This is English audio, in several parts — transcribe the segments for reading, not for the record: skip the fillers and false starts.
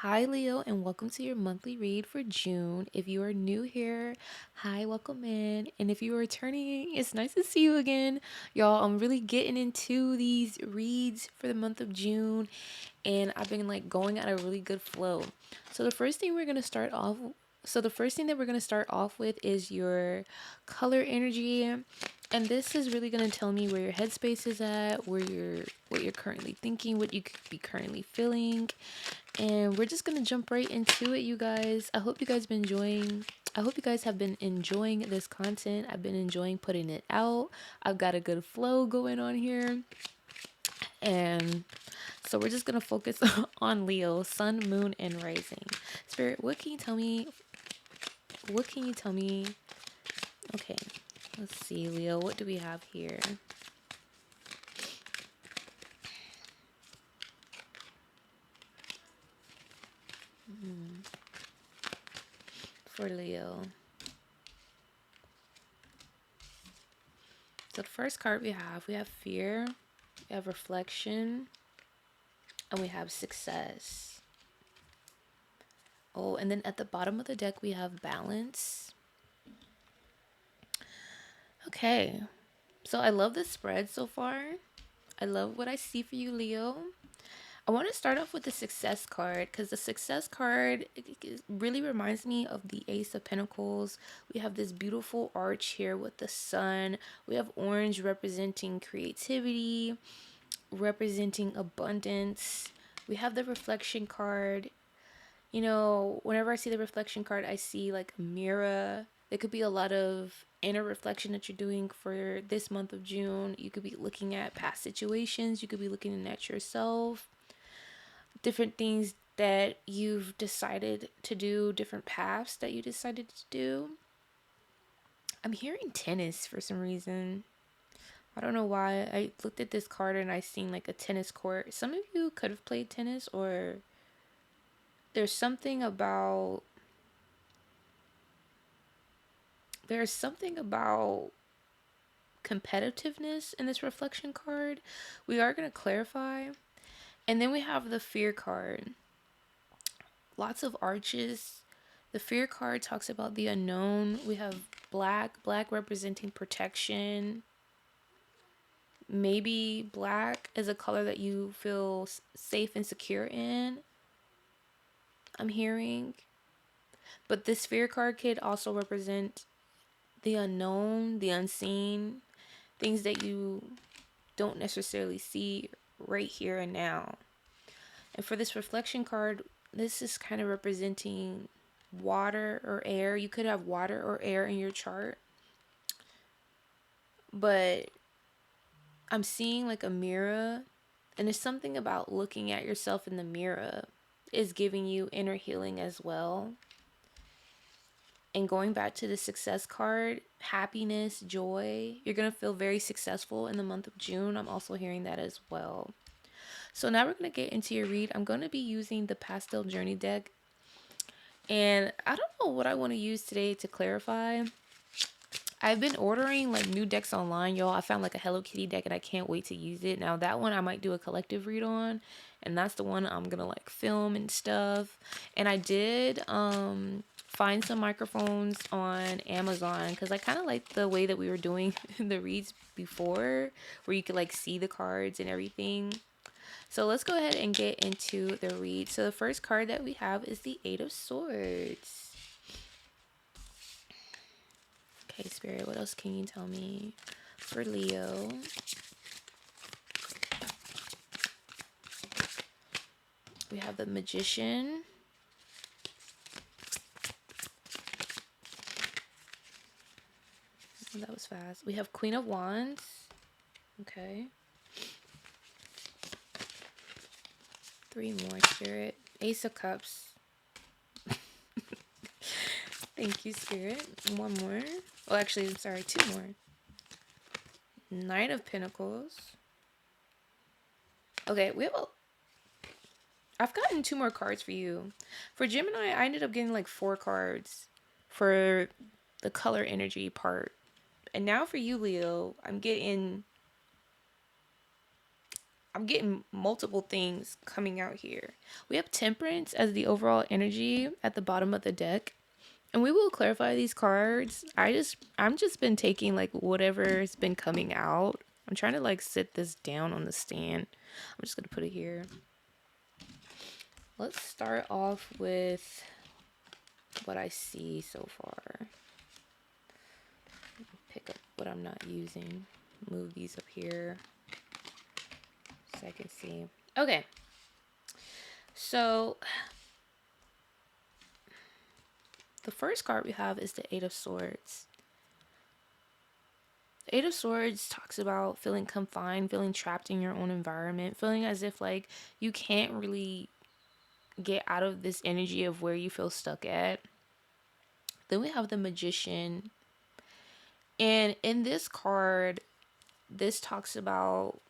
Hi, Leo, and welcome to your monthly read for June. If you are new here, hi, welcome in. And if you are returning, it's nice to see you again. Y'all, I'm really getting into these reads for the month of June, and I've been like going at a really good flow. So the first thing we're going to start off the first thing that we're going to start off with is your color energy. And this is really going to tell me where your headspace is at, what you're currently thinking, what you could be currently feeling. And we're just gonna jump right into it, you guys. I hope you guys have been enjoying this content. I've been enjoying putting it out. I've got a good flow going on here. And so we're just gonna focus on Leo, Sun, Moon, and Rising. Spirit, what can you tell me? What can you tell me? Okay, let's see, Leo, what do we have here? For Leo. So the first card we have fear, we have reflection, and we have success. Oh, and then at the bottom of the deck, we have balance. Okay, so I love the spread so far. I love what I see for you, Leo. I want to start off with the success card because the success card really reminds me of the Ace of Pentacles. We have this beautiful arch here with the sun. We have orange representing creativity, representing abundance. We have the reflection card. You know, whenever I see the reflection card, I see like a mirror. It could be a lot of inner reflection that you're doing for this month of June. You could be looking at past situations. You could be looking at yourself, different things that you've decided to do, different paths that you decided to do. I'm hearing tennis for some reason. I don't know why. I looked at this card and I seen like a tennis court. Some of you could have played tennis, or there's something about there's something about competitiveness in this reflection card. We are going to clarify. And then we have the fear card. Lots of arches. The fear card talks about the unknown. We have black representing protection. Maybe black is a color that you feel safe and secure in, I'm hearing. But this fear card could also represent the unknown, the unseen, things that you don't necessarily see right here and now. And for this reflection card, this is kind of representing water or air. You could have water or air in your chart. But I'm seeing like a mirror, and there's something about looking at yourself in the mirror is giving you inner healing as well. And going back to the success card, happiness, joy, you're going to feel very successful in the month of June. I'm also hearing that as well. So now we're going to get into your read. I'm going to be using the Pastel Journey deck. And I don't know what I want to use today to clarify. I've been ordering like new decks online, y'all. I found like a Hello Kitty deck and I can't wait to use it. Now that one I might do a collective read on, and that's the one I'm going to like film and stuff. And I did find some microphones on Amazon because I kind of like the way that we were doing the reads before, where you could like see the cards and everything. So let's go ahead and get into the read. So the first card that we have is the Eight of Swords. Okay, Spirit, what else can you tell me for Leo? We have the Magician. Oh, that was fast. We have Queen of Wands. Okay. 3 more, Spirit. Ace of Cups. Thank you, Spirit. 1 more. Oh, actually, I'm sorry, 2 more. Knight of Pentacles. Okay, I've gotten 2 more cards for you. For Gemini, I ended up getting like 4 cards for the color energy part. And now for you, Leo, I'm getting I'm getting multiple things coming out here. We have Temperance as the overall energy at the bottom of the deck. And we will clarify these cards. I'm just been taking like whatever's been coming out. I'm trying to like sit this down on the stand. I'm just gonna put it here. Let's start off with what I see so far. Pick up what I'm not using. Move these up here so I can see. Okay. So the first card we have is the Eight of Swords. The Eight of Swords talks about feeling confined, feeling trapped in your own environment, feeling as if like you can't really get out of this energy of where you feel stuck at. Then we have the Magician. And in this card, this talks about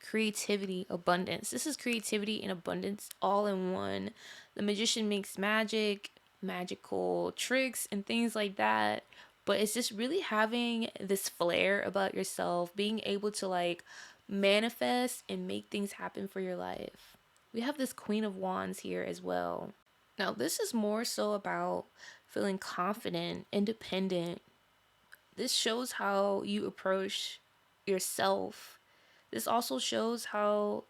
creativity, abundance. This is creativity and abundance all in one. The Magician makes magic, magical tricks, and things like that. But it's just really having this flair about yourself, being able to like manifest and make things happen for your life. We have this Queen of Wands here as well. Now, this is more so about feeling confident, independent. This shows how you approach yourself. This also shows how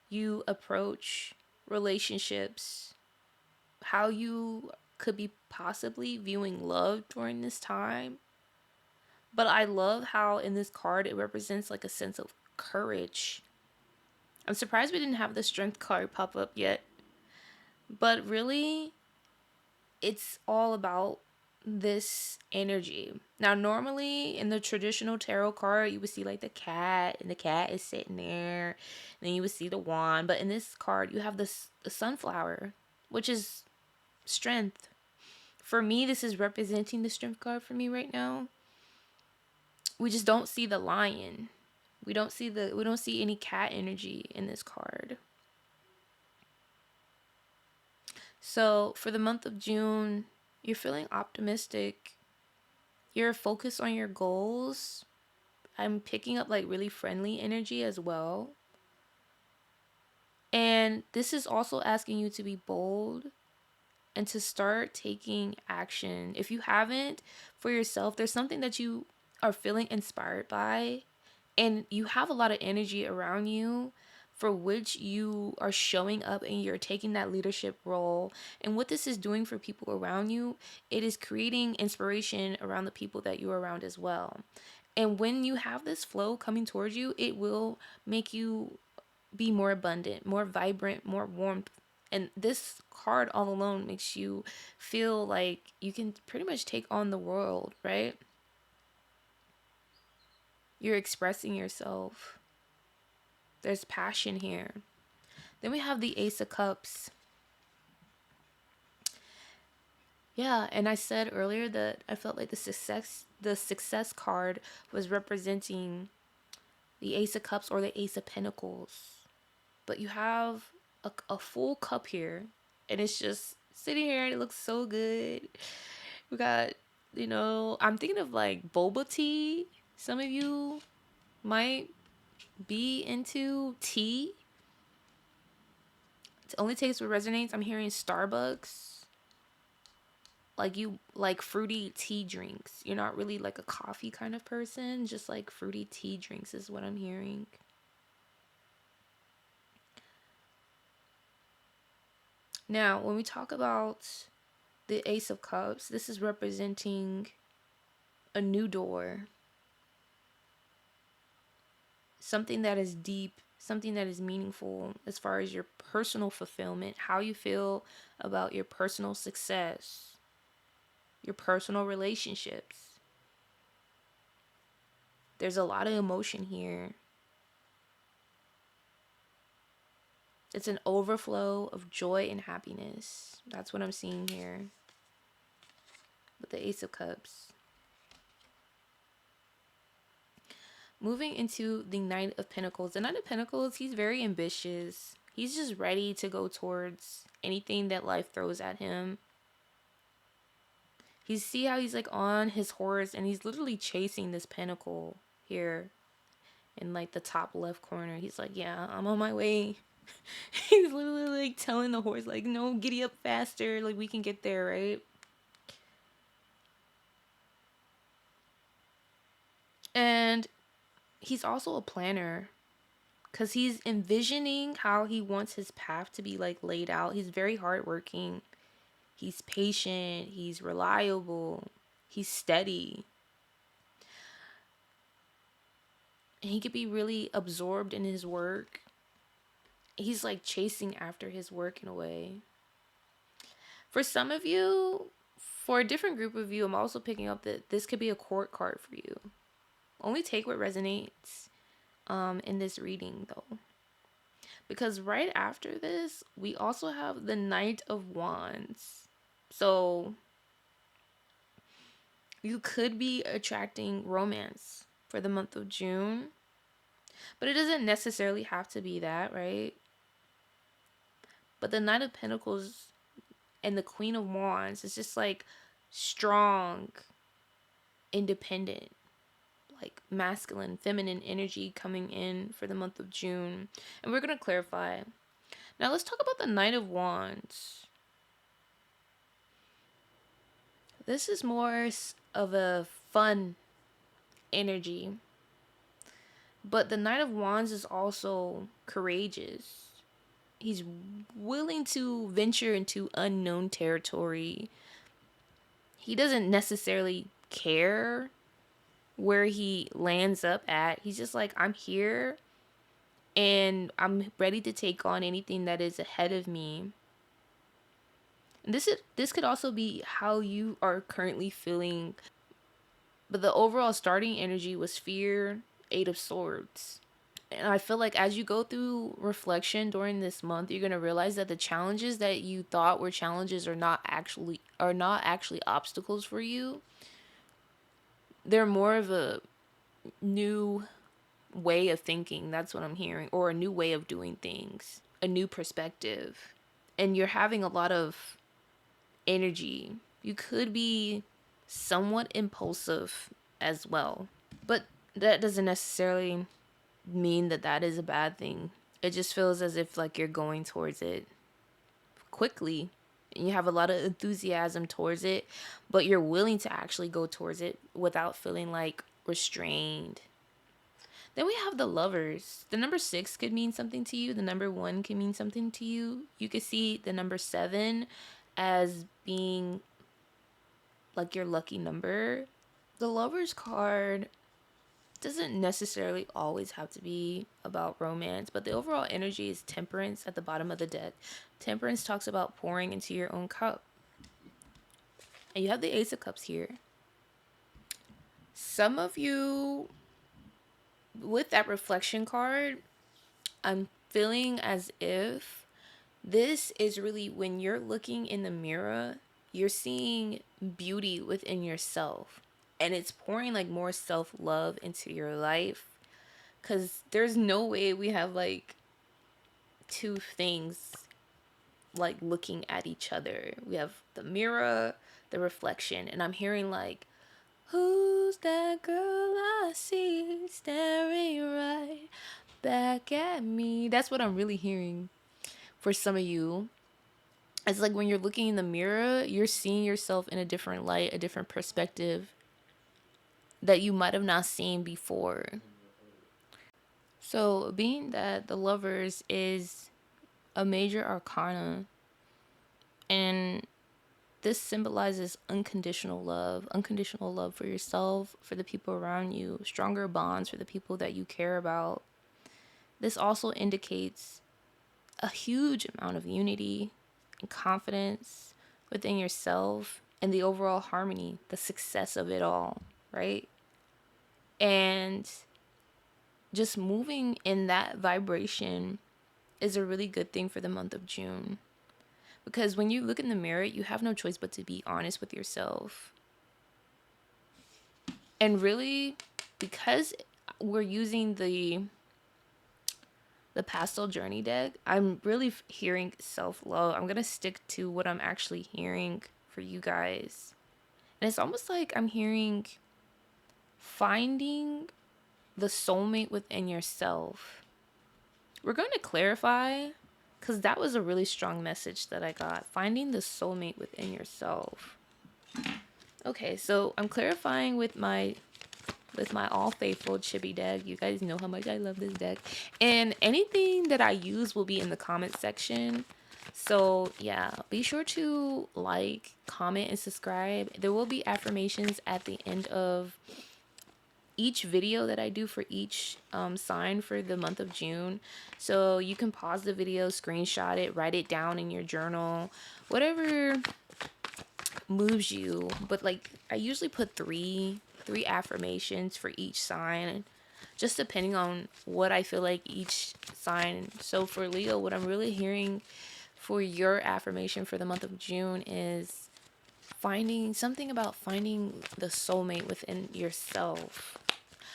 you approach relationships, how you could be possibly viewing love during this time. But I love how in this card it represents like a sense of courage. I'm surprised we didn't have the strength card pop up yet. But really, it's all about this energy. Now, normally in the traditional tarot card, you would see like the cat, and the cat is sitting there, and then you would see the wand. But in this card, you have this the sunflower, which is strength. For me, this is representing the strength card for me right now. We just don't see the lion. We don't see any cat energy in this card. So for the month of June, you're feeling optimistic. You're focused on your goals. I'm picking up like really friendly energy as well. And this is also asking you to be bold and to start taking action. If you haven't for yourself, there's something that you are feeling inspired by, and you have a lot of energy around you for which you are showing up and you're taking that leadership role. And what this is doing for people around you, it is creating inspiration around the people that you're around as well. And when you have this flow coming towards you, it will make you be more abundant, more vibrant, more warmth. And this card all alone makes you feel like you can pretty much take on the world, right? You're expressing yourself. There's passion here. Then we have the Ace of Cups. Yeah, and I said earlier that I felt like the success card was representing the Ace of Cups or the Ace of Pentacles. But you have a full cup here, and it's just sitting here and it looks so good. We got, I'm thinking of like boba tea. Some of you might be into tea. It only takes what resonates. I'm hearing Starbucks. Like you like fruity tea drinks. You're not really like a coffee kind of person. Just like fruity tea drinks is what I'm hearing. Now, when we talk about the Ace of Cups, this is representing a new door. Something that is deep, something that is meaningful as far as your personal fulfillment, how you feel about your personal success, your personal relationships. There's a lot of emotion here. It's an overflow of joy and happiness. That's what I'm seeing here with the Ace of Cups. Moving into the Knight of Pentacles. The Knight of Pentacles, he's very ambitious. He's just ready to go towards anything that life throws at him. See how he's like on his horse and he's literally chasing this pentacle here. in like the top left corner. He's like, yeah, I'm on my way. He's literally like telling the horse, like, no, giddy up faster, like we can get there, right? And he's also a planner, because he's envisioning how he wants his path to be like laid out. He's very hardworking, he's patient, he's reliable, he's steady, and he could be really absorbed in his work. He's like chasing after his work in a way. For some of you, for a different group of you, I'm also picking up that this could be a court card for you. Only take what resonates in this reading, though. Because right after this, we also have the Knight of Wands. So you could be attracting romance for the month of June. But it doesn't necessarily have to be that, right? But the Knight of Pentacles and the Queen of Wands is just like strong, independent, like masculine, feminine energy coming in for the month of June. And we're going to clarify. Now let's talk about the Knight of Wands. This is more of a fun energy. But the Knight of Wands is also courageous. He's willing to venture into unknown territory. He doesn't necessarily care where he lands up at. He's just like, I'm here and I'm ready to take on anything that is ahead of me. And this could also be how you are currently feeling. But the overall starting energy was fear, 8 of Swords. And I feel like as you go through reflection during this month, you're going to realize that the challenges that you thought were challenges are not actually obstacles for you. They're more of a new way of thinking. That's what I'm hearing, or a new way of doing things, a new perspective. And you're having a lot of energy. You could be somewhat impulsive as well. But that doesn't necessarily mean that that is a bad thing. It just feels as if like you're going towards it quickly and you have a lot of enthusiasm towards it, but you're willing to actually go towards it without feeling like restrained. Then we have the Lovers. The number 6 could mean something to you. The number 1 can mean something to you. You could see the number 7 as being like your lucky number. The Lovers card doesn't necessarily always have to be about romance, but the overall energy is Temperance at the bottom of the deck. Temperance talks about pouring into your own cup. And you have the Ace of Cups here. Some of you, with that reflection card, I'm feeling as if this is really when you're looking in the mirror, you're seeing beauty within yourself. And it's pouring like more self-love into your life. Because there's no way we have like two things like looking at each other. We have the mirror, the reflection. And I'm hearing like, who's that girl I see staring right back at me? That's what I'm really hearing for some of you. It's like when you're looking in the mirror, you're seeing yourself in a different light, a different perspective that you might have not seen before. So, being that the Lovers is a major arcana, and this symbolizes unconditional love for yourself, for the people around you, stronger bonds for the people that you care about. This also indicates a huge amount of unity and confidence within yourself and the overall harmony, the success of it all, right? And just moving in that vibration is a really good thing for the month of June. Because when you look in the mirror, you have no choice but to be honest with yourself. And really, because we're using the pastel journey deck, I'm really hearing self-love. I'm going to stick to what I'm actually hearing for you guys. And it's almost like I'm hearing finding the soulmate within yourself. We're going to clarify, because that was a really strong message that I got. Finding the soulmate within yourself. Okay, so I'm clarifying with my all faithful chibi deck. You guys know how much I love this deck. And anything that I use will be in the comment section. So yeah, be sure to like, comment, and subscribe. There will be affirmations at the end of each video that I do for each sign for the month of June. So you can pause the video, screenshot it, write it down in your journal, whatever moves you. But like, I usually put three affirmations for each sign, just depending on what I feel like each sign. So for Leo, what I'm really hearing for your affirmation for the month of June is finding something about finding the soulmate within yourself.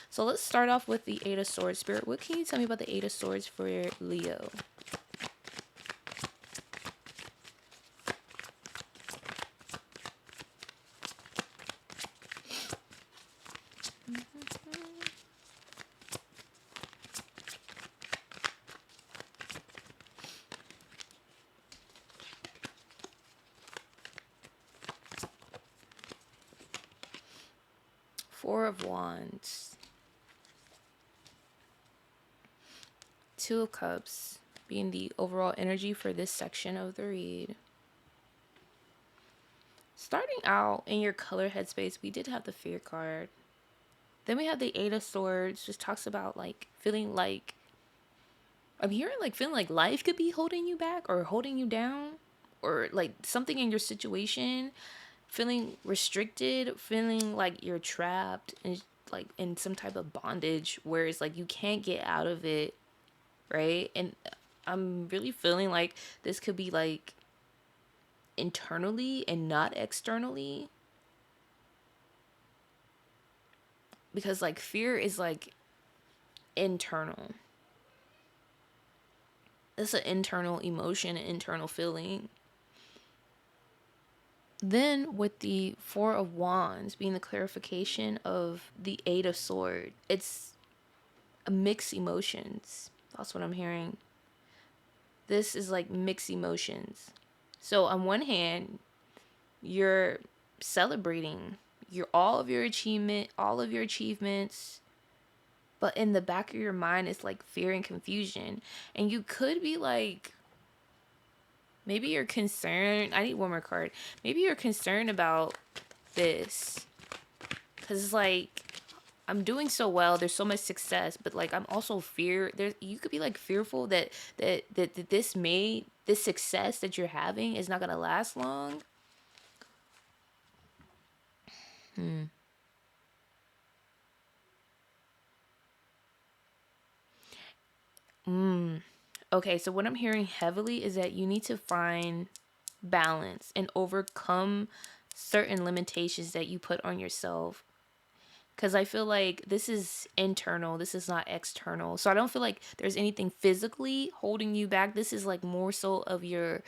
So let's start off with the Eight of Swords. Spirit, what can you tell me about the Eight of Swords for Leo? Four of Wands. Two of Cups being the overall energy for this section of the read. Starting out in your color headspace, we did have the Fear card. Then we have the Eight of Swords, which talks about like feeling like, I'm hearing like feeling like life could be holding you back or holding you down, or like something in your situation, feeling restricted, feeling like you're trapped and like in some type of bondage where it's like you can't get out of it, right? And I'm really feeling like this could be like internally and not externally, because like fear is like internal. It's an internal emotion, an internal feeling. Then with the Four of Wands being the clarification of the Eight of Swords, it's a mixed emotions. That's what I'm hearing. This is like mixed emotions. So on one hand, you're celebrating all of your achievements, but in the back of your mind it's like fear and confusion. And you could be like, maybe you're concerned. I need one more card. Maybe you're concerned about this, because it's like, I'm doing so well, there's so much success, but like I'm also you could be like fearful that this success that you're having is not going to last long. Okay, so what I'm hearing heavily is that you need to find balance and overcome certain limitations that you put on yourself. Because I feel like this is internal, this is not external. So I don't feel like there's anything physically holding you back. This is like more so of your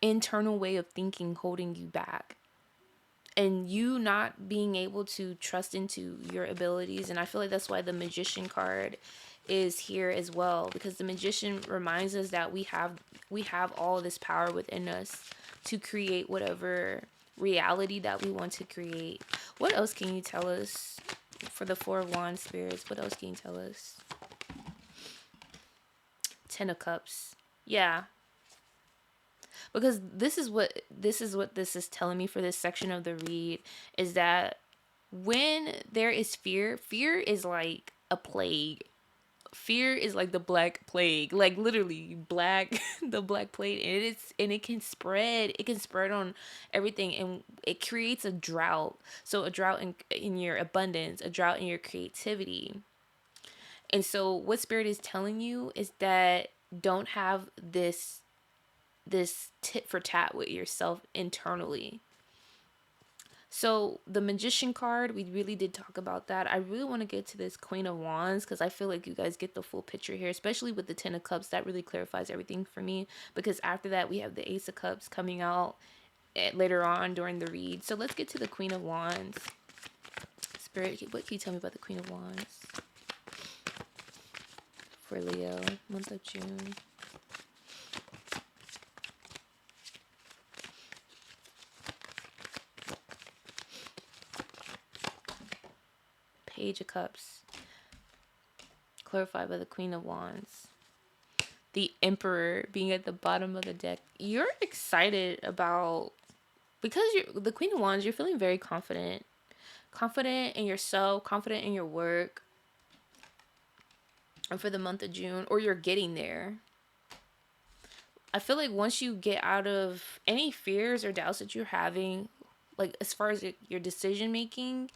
internal way of thinking holding you back. And you not being able to trust into your abilities. And I feel like that's why the Magician card is here as well, because the Magician reminds us that we have all this power within us to create whatever reality that we want to create. What else can you tell us for the Four of Wands, spirits? What else can you tell us? Ten of Cups. Yeah, because this is what this is telling me for this section of the read, is that when there is fear is like a plague. Fear is like the black plague, like literally black the black plague, and it can spread on everything, and it creates a drought. So a drought in your abundance, a drought in your creativity. And so what spirit is telling you is that don't have this tit for tat with yourself internally. So the Magician card, we really did talk about that. I really want to get to this Queen of Wands, because I feel like you guys get the full picture here, especially with the Ten of Cups. That really clarifies everything for me, because after that we have the Ace of Cups coming out later on during the read. So let's get to the Queen of Wands. Spirit, what can you tell me about the Queen of Wands? for Leo, month of June. Page of Cups, clarified by the Queen of Wands. The Emperor being at the bottom of the deck. You're excited about, because you're the Queen of Wands, you're feeling very confident. Confident in yourself, confident in your work. And for the month of June, or you're getting there. I feel like once you get out of any fears or doubts that you're having, like as far as your decision making,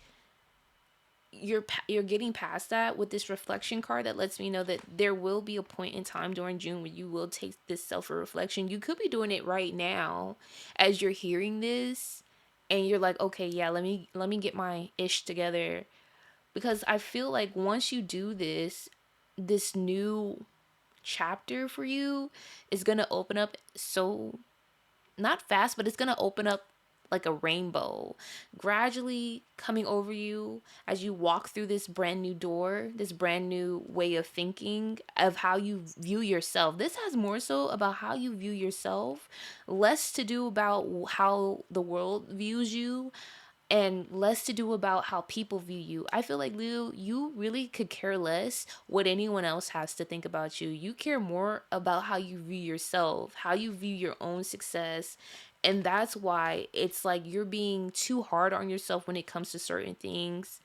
you're getting past that with this reflection card that lets me know that there will be a point in time during June where you will take this self-reflection. You could be doing it right now as you're hearing this, and you're like, okay, yeah, let me get my ish together, because I feel like once you do this new chapter for you is going to open up so, not fast, but it's going to open up like a rainbow, gradually coming over you as you walk through this brand new door, this brand new way of thinking of how you view yourself. This has more so about how you view yourself, less to do about how the world views you, and less to do about how people view you. I feel like, Leo, you really could care less what anyone else has to think about you. You care more about how you view yourself, how you view your own success. And that's why it's like you're being too hard on yourself when it comes to certain things.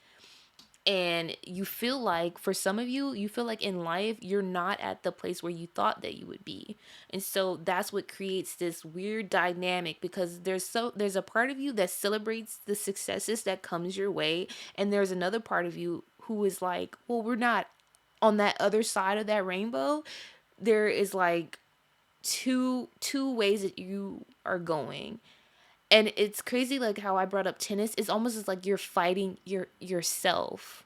And you feel like, for some of you, you feel like in life you're not at the place where you thought that you would be. And so that's what creates this weird dynamic, because there's a part of you that celebrates the successes that comes your way, and there's another part of you who is like, well, we're not on that other side of that rainbow. There is like two ways that you are going. And it's crazy, like how I brought up tennis. It's almost as like you're fighting yourself.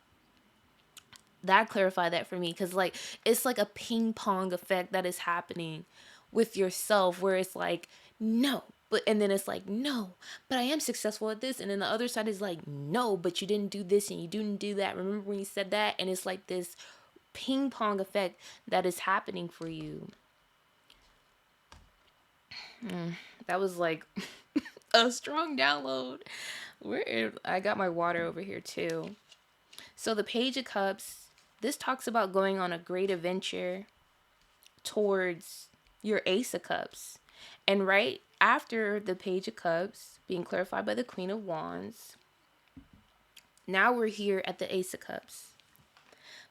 That clarified that for me, because like it's like a ping pong effect that is happening with yourself, where it's like, no, but, and then it's like, no, but I am successful at this, and then the other side is like, no, but you didn't do this and you didn't do that. Remember when you said that? And it's like this ping pong effect that is happening for you. That was like a strong download. I got my water over here too. So the Page of Cups, this talks about going on a great adventure towards your Ace of Cups. And right after the Page of Cups being clarified by the Queen of Wands, now we're here at the Ace of Cups.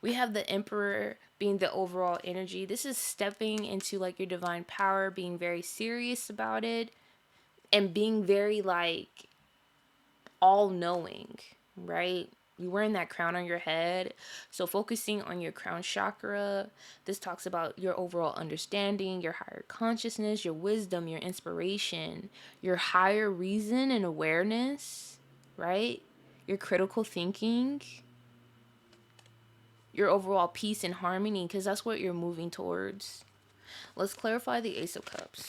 We have the Emperor being the overall energy. This is stepping into like your divine power, being very serious about it, and being very like all knowing, right? You're wearing that crown on your head. So focusing on your crown chakra. This talks about your overall understanding, your higher consciousness, your wisdom, your inspiration, your higher reason and awareness, right? Your critical thinking, your overall peace and harmony, because that's what you're moving towards. Let's clarify the Ace of Cups.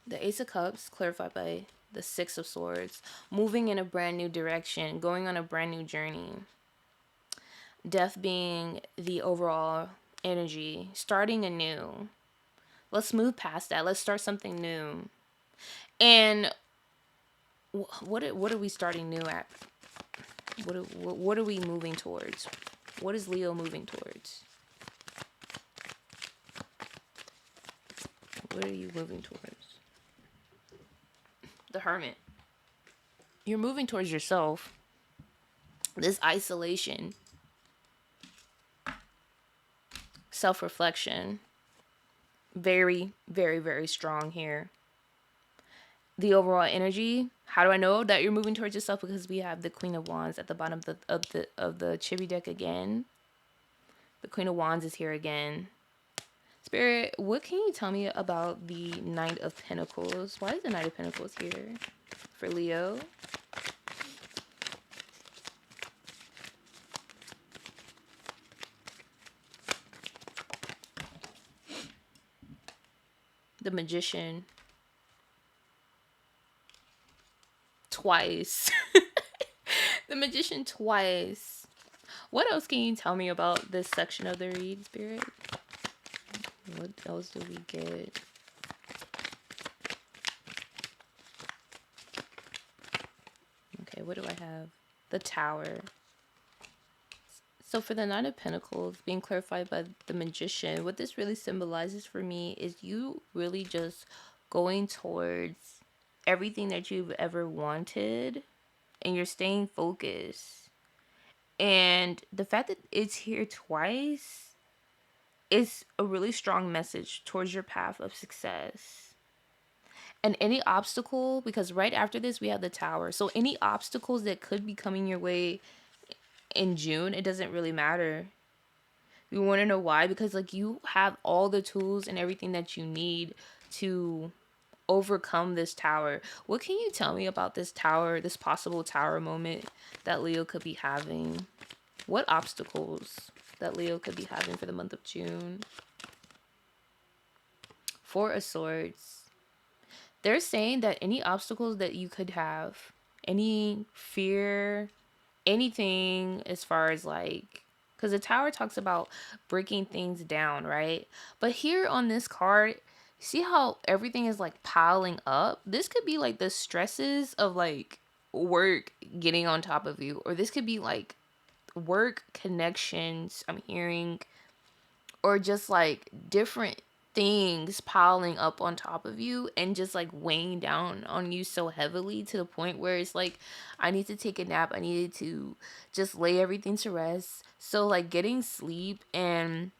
The Ace of Cups, clarified by the Six of Swords, moving in a brand new direction, going on a brand new journey. Death being the overall energy, starting anew. Let's move past that. Let's start something new. And what are we starting new at? What are we moving towards? What is Leo moving towards? What are you moving towards? The Hermit. You're moving towards yourself. This isolation. Self-reflection. Very, very, very strong here. The overall energy. How do I know that you're moving towards yourself? Because we have the Queen of Wands at the bottom of the Chibi deck again. The Queen of Wands is here again. Spirit, what can you tell me about the Knight of Pentacles? Why is the Knight of Pentacles here for Leo? The Magician. Twice. The Magician twice. What else can you tell me about this section of the read, Spirit? What else do we get? Okay, what do I have? The Tower. So for the Nine of Pentacles being clarified by the Magician, what this really symbolizes for me is you really just going towards everything that you've ever wanted, and you're staying focused. And the fact that it's here twice is a really strong message towards your path of success. And any obstacle, because right after this we have the Tower, so any obstacles that could be coming your way in June, it doesn't really matter. You want to know why? Because like you have all the tools and everything that you need to overcome this Tower. What can you tell me about this Tower, this possible Tower moment that Leo could be having? What obstacles that Leo could be having for the month of June? Four of Swords. They're saying that any obstacles that you could have, any fear, anything as far as like, because the Tower talks about breaking things down, right? But here on this card, see how everything is like piling up? This could be like the stresses of like work getting on top of you, or this could be like work connections I'm hearing, or just like different things piling up on top of you and just like weighing down on you so heavily to the point where it's like, I need to take a nap, I needed to just lay everything to rest. So like getting sleep and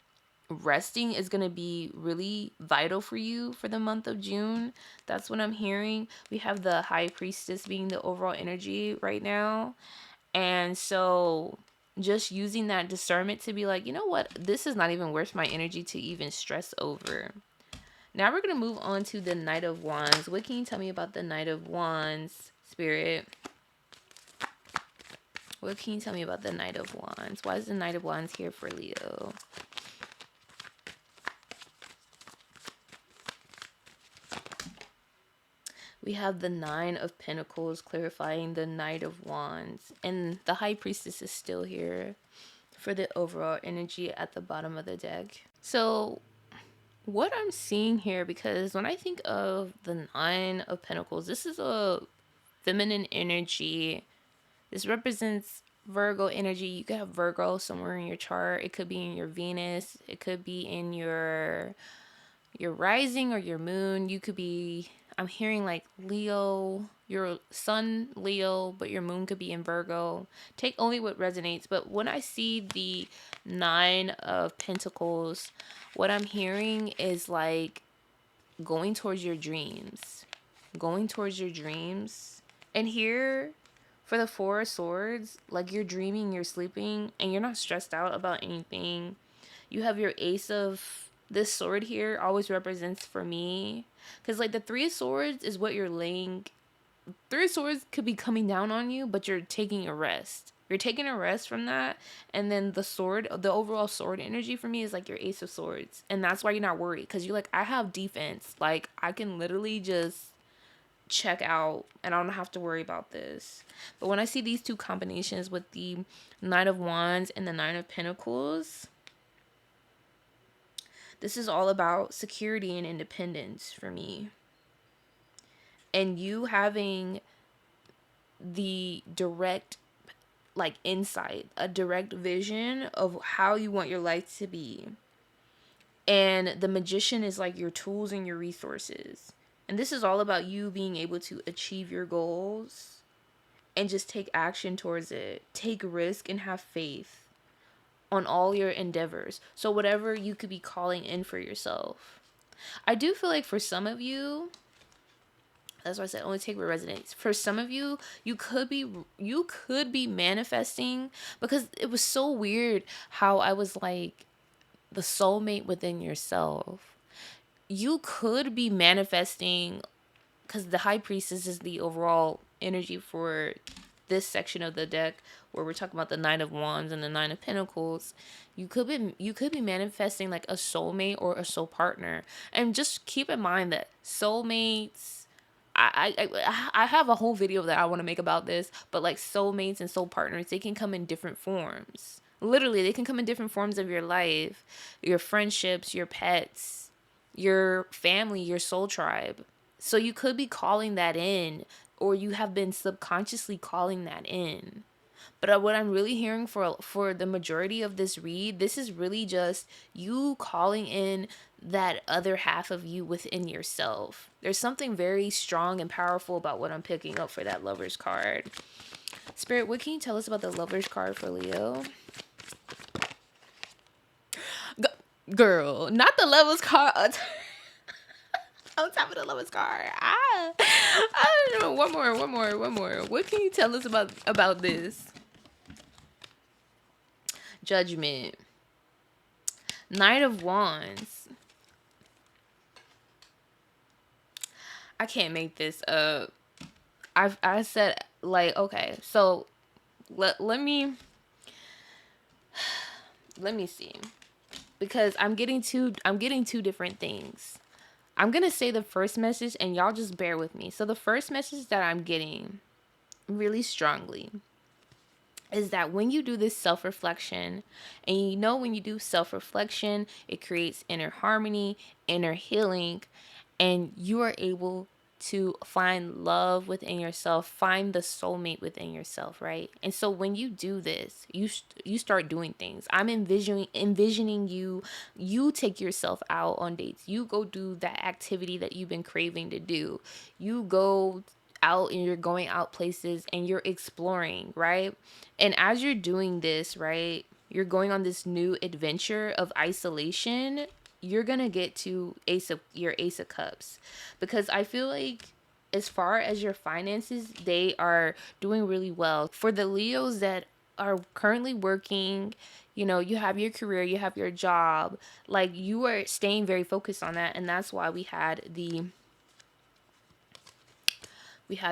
resting is going to be really vital for you for the month of June. That's what I'm hearing. We have the High Priestess being the overall energy right now. And so just using that discernment to be like, you know what, this is not even worth my energy to even stress over. Now we're going to move on to the Knight of Wands. What can you tell me about the Knight of Wands, Spirit? What can you tell me about the Knight of Wands? Why is the Knight of Wands here for Leo? We have the Nine of Pentacles clarifying the Knight of Wands. And the High Priestess is still here for the overall energy at the bottom of the deck. So what I'm seeing here, because when I think of the Nine of Pentacles, this is a feminine energy. This represents Virgo energy. You could have Virgo somewhere in your chart. It could be in your Venus. It could be in your rising or your moon. You could be, I'm hearing like Leo, your sun Leo, but your moon could be in Virgo. Take only what resonates. But when I see the Nine of Pentacles, what I'm hearing is like going towards your dreams. Going towards your dreams. And here, for the Four of Swords, like you're dreaming, you're sleeping, and you're not stressed out about anything. You have your Ace of, this sword here always represents for me, because like the Three of Swords is what you're laying. Three of Swords could be coming down on you, but you're taking a rest. You're taking a rest from that. And then the sword, the overall sword energy for me is like your Ace of Swords. And that's why you're not worried, because you're like, I have defense. Like I can literally just check out and I don't have to worry about this. But when I see these two combinations with the Knight of Wands and the Nine of Pentacles, this is all about security and independence for me. And you having the direct like insight, a direct vision of how you want your life to be. And the Magician is like your tools and your resources. And this is all about you being able to achieve your goals and just take action towards it. Take risk and have faith on all your endeavors. So whatever you could be calling in for yourself. I do feel like for some of you, that's why I said only take what resonates. For some of you, you could be manifesting, because it was so weird how I was like the soulmate within yourself. You could be manifesting, because the High Priestess is the overall energy for this section of the deck where we're talking about the Nine of Wands and the Nine of Pentacles. You could be manifesting like a soulmate or a soul partner. And just keep in mind that soulmates, I have a whole video that I want to make about this, but like soulmates and soul partners, they can come in different forms. Literally, they can come in different forms of your life, your friendships, your pets, your family, your soul tribe. So you could be calling that in, or you have been subconsciously calling that in. But what I'm really hearing for the majority of this read, this is really just you calling in that other half of you within yourself. There's something very strong and powerful about what I'm picking up for that Lover's card. Spirit, what can you tell us about the Lover's card for Leo? Girl, not the Lover's card. On top of the Lover's card. I don't know. One more. What can you tell us about this? Judgment. Knight of Wands. I can't make this up. I said, like, okay, so let me see, because I'm getting two different things. I'm gonna say the first message and y'all just bear with me. So the first message that I'm getting really strongly is that when you do this self-reflection, and you know, when you do self-reflection, it creates inner harmony, inner healing, and you are able to find love within yourself, find the soulmate within yourself, right? And so when you do this, you start doing things. I'm envisioning you take yourself out on dates. You go do that activity that you've been craving to do. You go out and you're going out places and you're exploring, right? And as you're doing this, right, you're going on this new adventure of isolation. You're gonna get to your Ace of Cups, because I feel like as far as your finances, they are doing really well. For the Leos that are currently working, you know, you have your career, you have your job, like you are staying very focused on that, and that's why we had the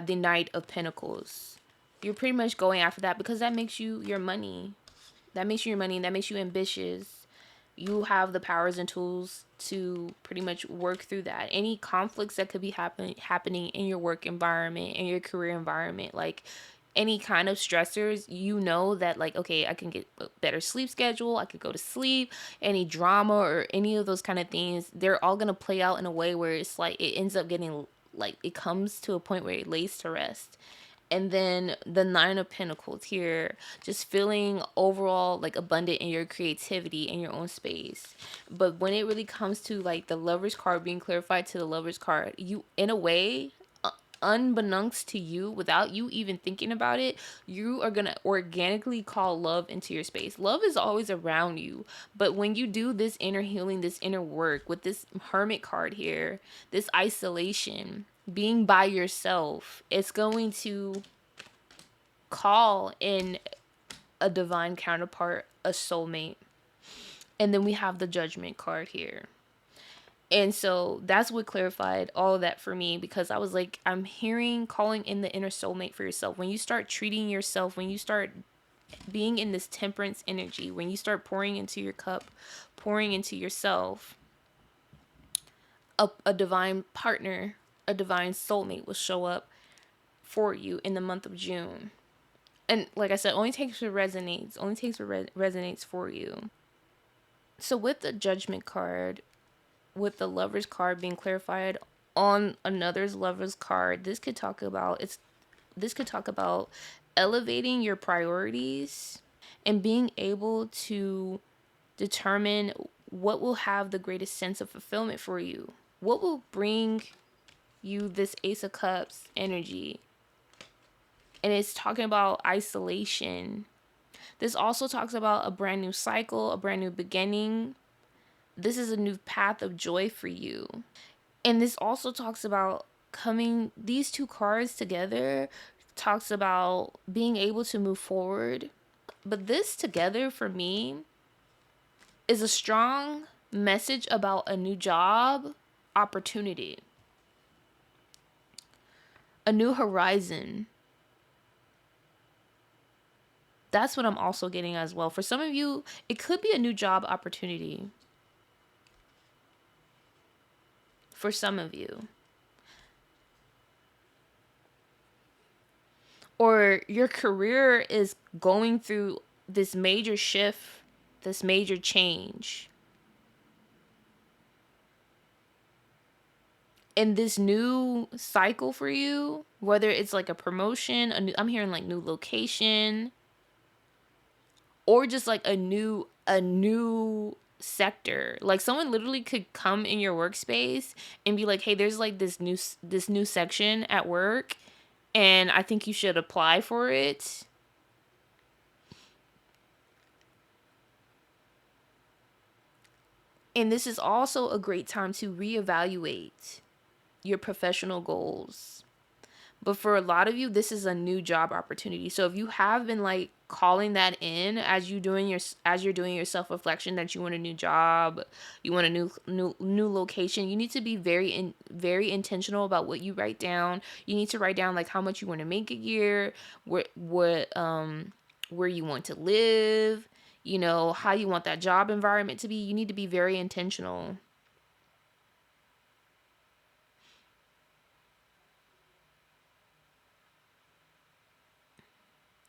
Knight of Pentacles. You're pretty much going after that because that makes you your money. That makes you your money. That makes you ambitious. You have the powers and tools to pretty much work through that. Any conflicts that could be happening in your work environment, in your career environment, like any kind of stressors, you know that, like, okay, I can get a better sleep schedule. I could go to sleep. Any drama or any of those kind of things, they're all going to play out in a way where it's like it ends up getting, like, it comes to a point where it lays to rest. And then the Nine of Pentacles here, just feeling overall like abundant in your creativity in your own space. But when it really comes to like the Lover's card being clarified to the Lover's card, you, in a way, unbeknownst to you, without you even thinking about it, you are gonna organically call love into your space. Love is always around you, but when you do this inner healing, this inner work with this Hermit card here, this isolation, being by yourself, it's going to call in a divine counterpart, a soulmate. And then we have the Judgment card here. And so that's what clarified all of that for me, because I was like, I'm hearing calling in the inner soulmate for yourself. When you start treating yourself, when you start being in this temperance energy, when you start pouring into your cup, pouring into yourself, a divine partner, a divine soulmate will show up for you in the month of June. And like I said, only takes what resonates for you. So with the Judgment card, with the Lover's card being clarified on another's Lover's card, this could talk about elevating your priorities and being able to determine what will have the greatest sense of fulfillment for you. What will bring you this Ace of Cups energy? And it's talking about isolation. This also talks about a brand new cycle, a brand new beginning. This is a new path of joy for you. And this also talks about these two cards together talks about being able to move forward. But this together for me is a strong message about a new job opportunity, a new horizon. That's what I'm also getting as well. For some of you, it could be a new job opportunity. For some of you. or your career is going through this major shift, this major change. In this new cycle for you, whether it's like a promotion, I'm hearing like new location, or just like a new sector. Like someone literally could come in your workspace and be like, "Hey, there's like this new section at work and I think you should apply for it." And this is also a great time to reevaluate your professional goals. But for a lot of you, this is a new job opportunity. So if you have been like calling that in as you're doing your self-reflection that you want a new job, you want a new location, you need to be very intentional about what you write down. You need to write down like how much you want to make a year, where you want to live, how you want that job environment to be. You need to be very intentional.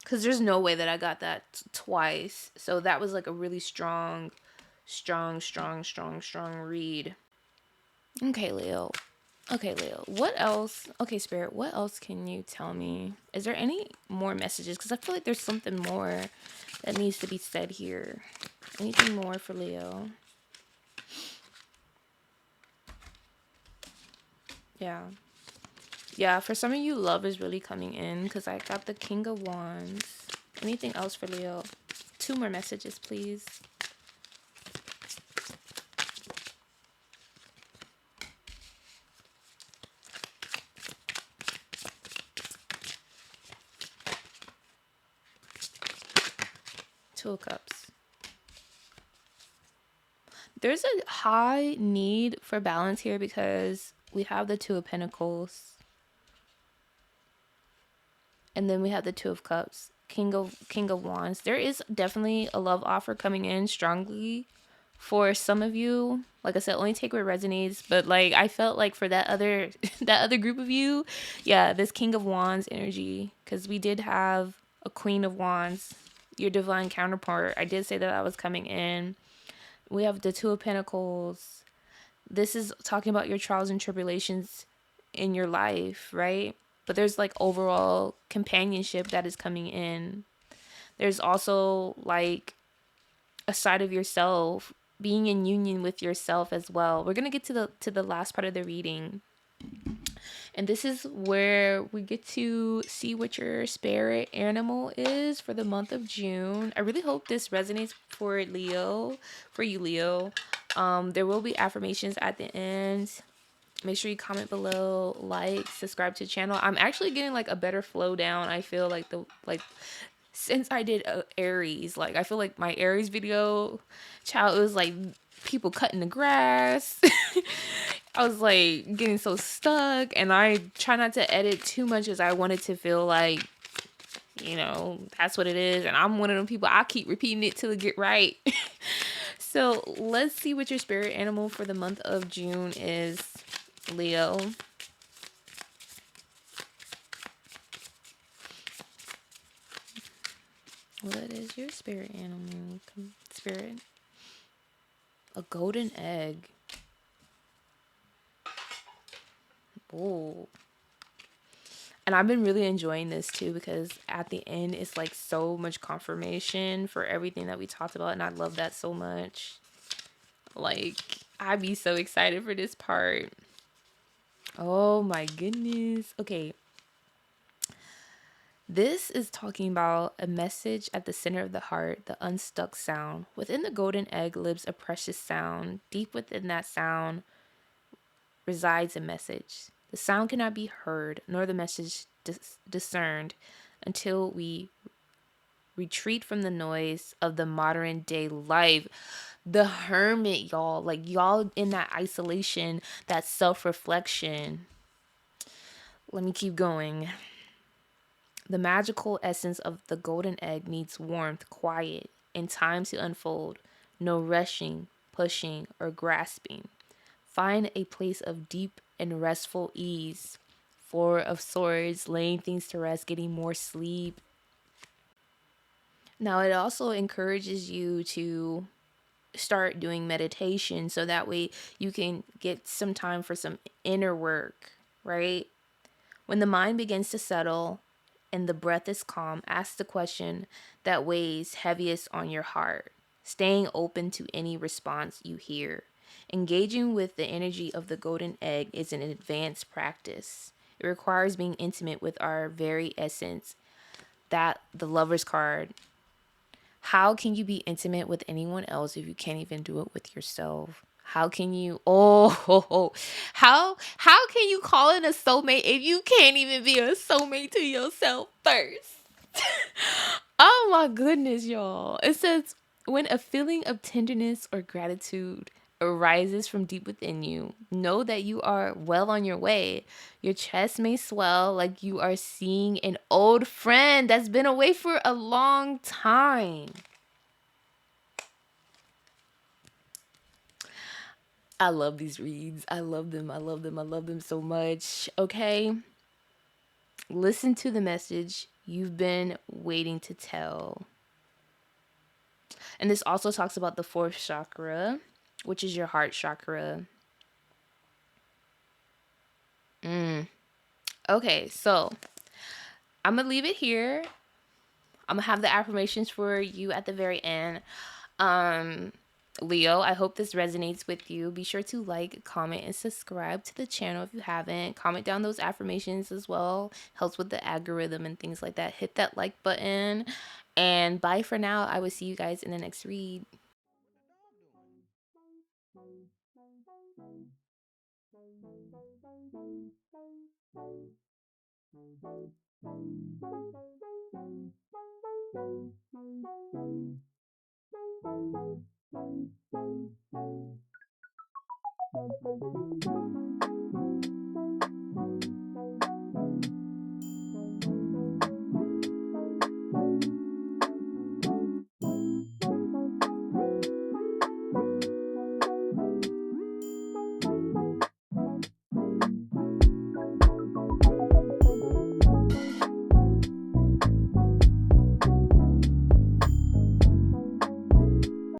Because there's no way that I got that twice. So that was like a really strong read. Okay, Leo. Okay, Leo. What else? Okay, Spirit, what else can you tell me? Is there any more messages? Because I feel like there's something more that needs to be said here. Anything more for Leo? Yeah. Yeah, for some of you, love is really coming in because I got the King of Wands. Anything else for Leo? Two more messages, please. Two of Cups. There's a high need for balance here because we have the Two of Pentacles. And then we have the Two of Cups. King of Wands. There is definitely a love offer coming in strongly for some of you. Like I said, only take what resonates. But like I felt like for that other that other group of you, yeah, this King of Wands energy. Because we did have a Queen of Wands, your divine counterpart. I did say that I was coming in. We have the Two of Pentacles. This is talking about your trials and tribulations in your life, right? But there's like overall companionship that is coming in. There's also like a side of yourself being in union with yourself as well. We're going to get to the last part of the reading. And this is where we get to see what your spirit animal is for the month of June. I really hope this resonates for you, Leo. There will be affirmations at the end. Make sure you comment below, like, subscribe to the channel. I'm actually getting like a better flow down. I feel like since I did Aries, like I feel like my Aries video, child, it was like people cutting the grass. I was like getting so stuck, and I try not to edit too much as I wanted to feel like, that's what it is. And I'm one of them people, I keep repeating it till it get right. So let's see what your spirit animal for the month of June is, Leo. What is your spirit animal? Spirit. A golden egg. Ooh. And I've been really enjoying this too because at the end it's like so much confirmation for everything that we talked about, and I love that so much. Like, I'd be so excited for this part. Oh my goodness. Okay. This is talking about a message at the center of the heart, the unstuck sound. Within the golden egg lives a precious sound. Deep within that sound resides a message. The sound cannot be heard, nor the message discerned until we retreat from the noise of the modern day life. The hermit, y'all. Like, y'all in that isolation, that self-reflection. Let me keep going. The magical essence of the golden egg needs warmth, quiet, and time to unfold. No rushing, pushing, or grasping. Find a place of deep and restful ease. Four of Swords, laying things to rest, getting more sleep. Now, it also encourages you to start doing meditation so that way you can get some time for some inner work, right? When the mind begins to settle and the breath is calm, ask the question that weighs heaviest on your heart, staying open to any response you hear. Engaging with the energy of the golden egg is an advanced practice. It requires being intimate with our very essence. That the Lover's card. How can you be intimate with anyone else if you can't even do it with yourself? How can you how can you call it a soulmate if you can't even be a soulmate to yourself first? Oh my goodness, y'all. It says when a feeling of tenderness or gratitude arises from deep within you, know that you are well on your way. Your chest may swell like you are seeing an old friend that's been away for a long time. I love these reads. I love them. I love them. I love them so much. Okay. Listen to the message you've been waiting to tell. And this also talks about the fourth chakra, which is your heart chakra. Okay, so I'm going to leave it here. I'm going to have the affirmations for you at the very end. Um, Leo, I hope this resonates with you. Be sure to like, comment, and subscribe to the channel if you haven't. Comment down those affirmations as well. Helps with the algorithm and things like that. Hit that like button. And bye for now. I will see you guys in the next read.